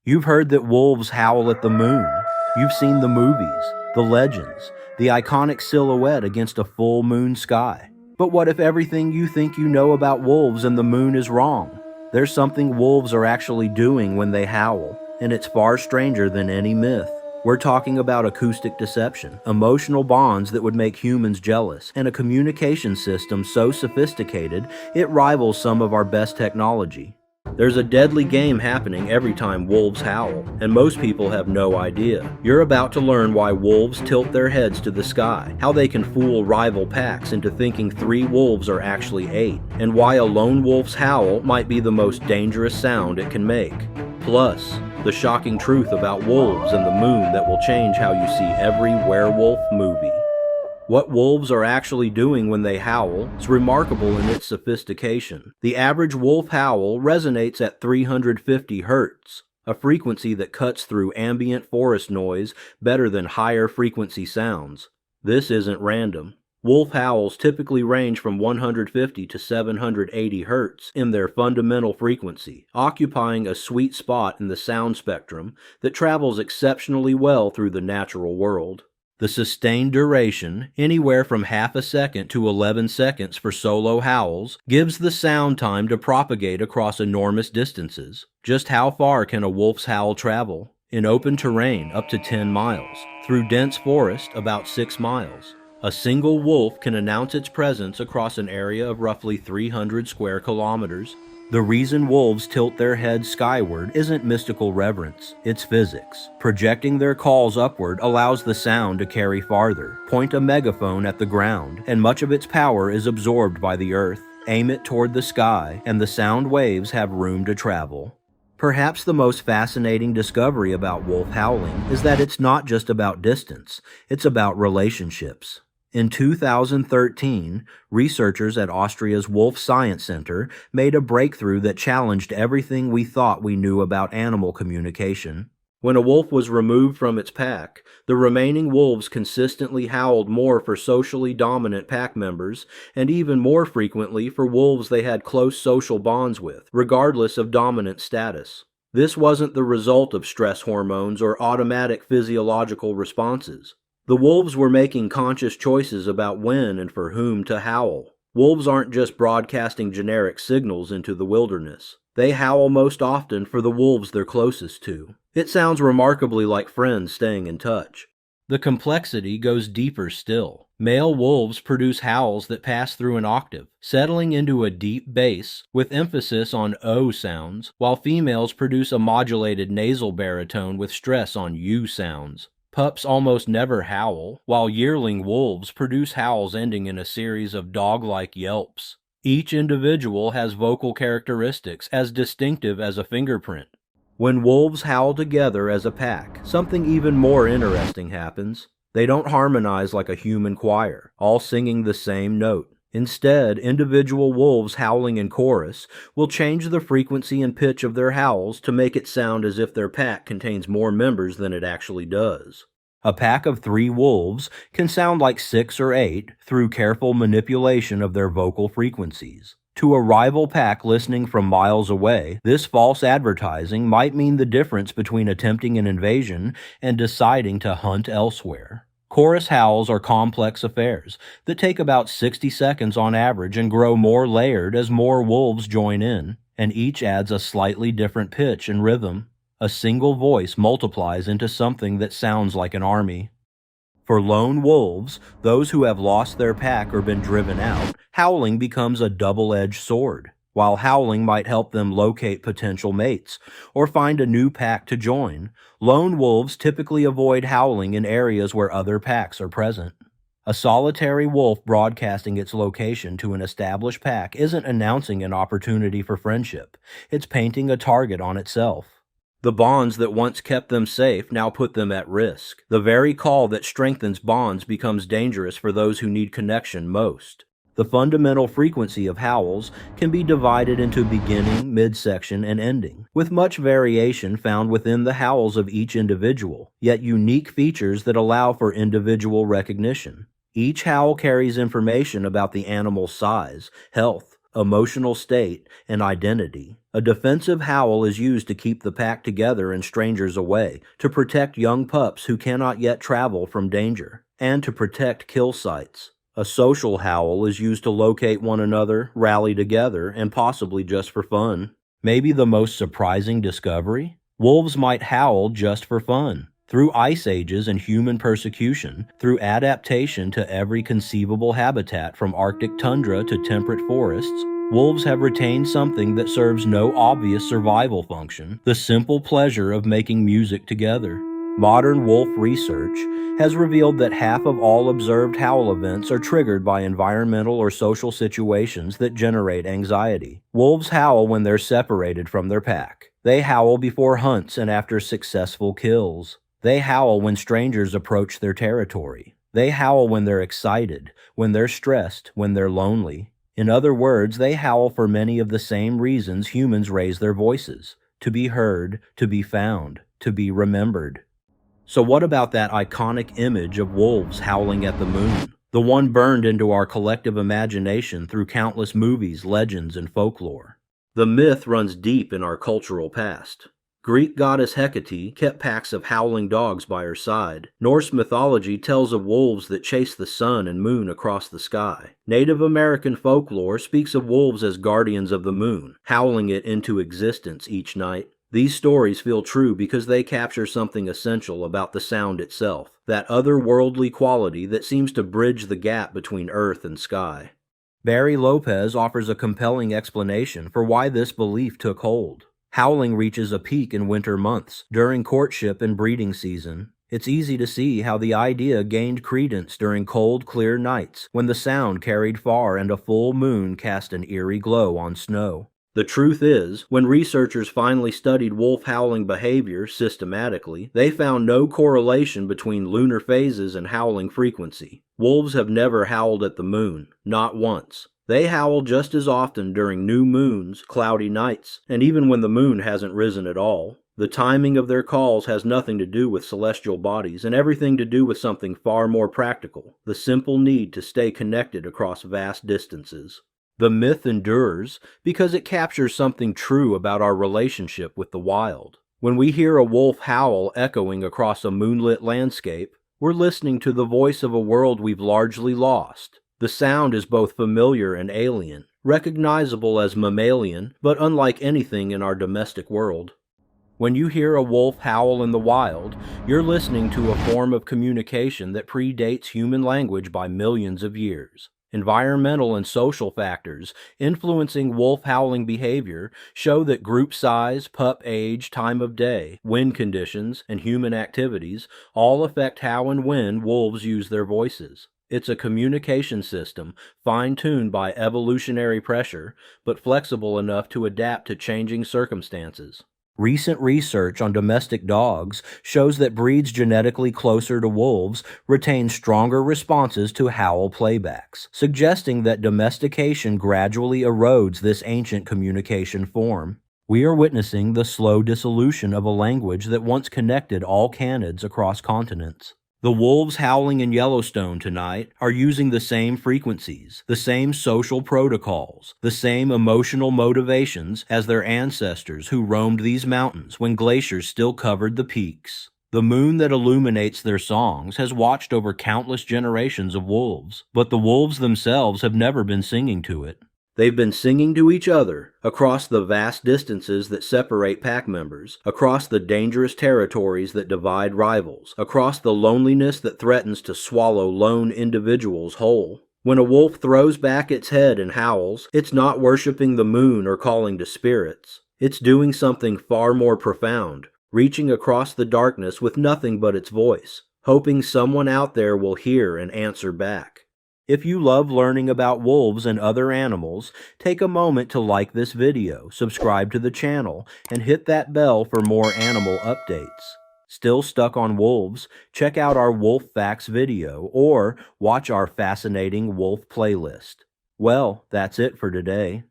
You've heard that wolves howl at the moon. You've seen the movies, the legends, the iconic silhouette against a full moon sky. But what if everything you think you know about wolves and the moon is wrong? There's something wolves are actually doing when they howl, and it's far stranger than any myth. We're talking about acoustic deception, emotional bonds that would make humans jealous, and a communication system so sophisticated it rivals some of our best technology. There's a deadly game happening every time wolves howl, and most people have no idea. You're about to learn why wolves tilt their heads to the sky, how they can fool rival packs into thinking 3 wolves are actually 8, and why a lone wolf's howl might be the most dangerous sound it can make. Plus, the shocking truth about wolves and the moon that will change how you see every werewolf movie. What wolves are actually doing when they howl is remarkable in its sophistication. The average wolf howl resonates at 350 Hz, a frequency that cuts through ambient forest noise better than higher frequency sounds. This isn't random. Wolf howls typically range from 150 to 780 Hz in their fundamental frequency, occupying a sweet spot in the sound spectrum that travels exceptionally well through the natural world. The sustained duration, anywhere from half a second to 11 seconds for solo howls, gives the sound time to propagate across enormous distances. Just how far can a wolf's howl travel? In open terrain, up to 10 miles. Through dense forest, about 6 miles. A single wolf can announce its presence across an area of roughly 300 square kilometers. The reason wolves tilt their heads skyward isn't mystical reverence, it's physics. Projecting their calls upward allows the sound to carry farther. Point a megaphone at the ground, and much of its power is absorbed by the earth. Aim it toward the sky, and the sound waves have room to travel. Perhaps the most fascinating discovery about wolf howling is that it's not just about distance, it's about relationships. In 2013, researchers at Austria's Wolf Science Center made a breakthrough that challenged everything we thought we knew about animal communication. When a wolf was removed from its pack, the remaining wolves consistently howled more for socially dominant pack members, and even more frequently for wolves they had close social bonds with, regardless of dominant status. This wasn't the result of stress hormones or automatic physiological responses. The wolves were making conscious choices about when and for whom to howl. Wolves aren't just broadcasting generic signals into the wilderness. They howl most often for the wolves they're closest to. It sounds remarkably like friends staying in touch. The complexity goes deeper still. Male wolves produce howls that pass through an octave, settling into a deep bass with emphasis on O sounds, while females produce a modulated nasal baritone with stress on U sounds. Pups almost never howl, while yearling wolves produce howls ending in a series of dog-like yelps. Each individual has vocal characteristics as distinctive as a fingerprint. When wolves howl together as a pack, something even more interesting happens. They don't harmonize like a human choir, all singing the same note. Instead, individual wolves howling in chorus will change the frequency and pitch of their howls to make it sound as if their pack contains more members than it actually does. A pack of 3 wolves can sound like 6 or 8 through careful manipulation of their vocal frequencies. To a rival pack listening from miles away, this false advertising might mean the difference between attempting an invasion and deciding to hunt elsewhere. Chorus howls are complex affairs that take about 60 seconds on average and grow more layered as more wolves join in, and each adds a slightly different pitch and rhythm. A single voice multiplies into something that sounds like an army. For lone wolves, those who have lost their pack or been driven out, howling becomes a double-edged sword. While howling might help them locate potential mates or find a new pack to join, lone wolves typically avoid howling in areas where other packs are present. A solitary wolf broadcasting its location to an established pack isn't announcing an opportunity for friendship. It's painting a target on itself. The bonds that once kept them safe now put them at risk. The very call that strengthens bonds becomes dangerous for those who need connection most. The fundamental frequency of howls can be divided into beginning, midsection, and ending, with much variation found within the howls of each individual, yet unique features that allow for individual recognition. Each howl carries information about the animal's size, health, emotional state, and identity. A defensive howl is used to keep the pack together and strangers away, to protect young pups who cannot yet travel from danger, and to protect kill sites. A social howl is used to locate one another, rally together, and possibly just for fun. Maybe the most surprising discovery? Wolves might howl just for fun. Through ice ages and human persecution, through adaptation to every conceivable habitat from Arctic tundra to temperate forests, wolves have retained something that serves no obvious survival function, the simple pleasure of making music together. Modern wolf research has revealed that half of all observed howl events are triggered by environmental or social situations that generate anxiety. Wolves howl when they're separated from their pack. They howl before hunts and after successful kills. They howl when strangers approach their territory. They howl when they're excited, when they're stressed, when they're lonely. In other words, they howl for many of the same reasons humans raise their voices: to be heard, to be found, to be remembered. So what about that iconic image of wolves howling at the moon? The one burned into our collective imagination through countless movies, legends, and folklore. The myth runs deep in our cultural past. Greek goddess Hecate kept packs of howling dogs by her side. Norse mythology tells of wolves that chase the sun and moon across the sky. Native American folklore speaks of wolves as guardians of the moon, howling it into existence each night. These stories feel true because they capture something essential about the sound itself, that otherworldly quality that seems to bridge the gap between earth and sky. Barry Lopez offers a compelling explanation for why this belief took hold. Howling reaches a peak in winter months, during courtship and breeding season. It's easy to see how the idea gained credence during cold, clear nights, when the sound carried far and a full moon cast an eerie glow on snow. The truth is, when researchers finally studied wolf howling behavior systematically, they found no correlation between lunar phases and howling frequency. Wolves have never howled at the moon, not once. They howl just as often during new moons, cloudy nights, and even when the moon hasn't risen at all. The timing of their calls has nothing to do with celestial bodies and everything to do with something far more practical: the simple need to stay connected across vast distances. The myth endures because it captures something true about our relationship with the wild. When we hear a wolf howl echoing across a moonlit landscape, we're listening to the voice of a world we've largely lost. The sound is both familiar and alien, recognizable as mammalian, but unlike anything in our domestic world. When you hear a wolf howl in the wild, you're listening to a form of communication that predates human language by millions of years. Environmental and social factors influencing wolf howling behavior show that group size, pup age, time of day, wind conditions, and human activities all affect how and when wolves use their voices. It's a communication system fine-tuned by evolutionary pressure, but flexible enough to adapt to changing circumstances. Recent research on domestic dogs shows that breeds genetically closer to wolves retain stronger responses to howl playbacks, suggesting that domestication gradually erodes this ancient communication form. We are witnessing the slow dissolution of a language that once connected all canids across continents. The wolves howling in Yellowstone tonight are using the same frequencies, the same social protocols, the same emotional motivations as their ancestors who roamed these mountains when glaciers still covered the peaks. The moon that illuminates their songs has watched over countless generations of wolves, but the wolves themselves have never been singing to it. They've been singing to each other, across the vast distances that separate pack members, across the dangerous territories that divide rivals, across the loneliness that threatens to swallow lone individuals whole. When a wolf throws back its head and howls, it's not worshiping the moon or calling to spirits. It's doing something far more profound, reaching across the darkness with nothing but its voice, hoping someone out there will hear and answer back. If you love learning about wolves and other animals, take a moment to like this video, subscribe to the channel, and hit that bell for more animal updates. Still stuck on wolves? Check out our Wolf Facts video or watch our fascinating wolf playlist. Well, that's it for today.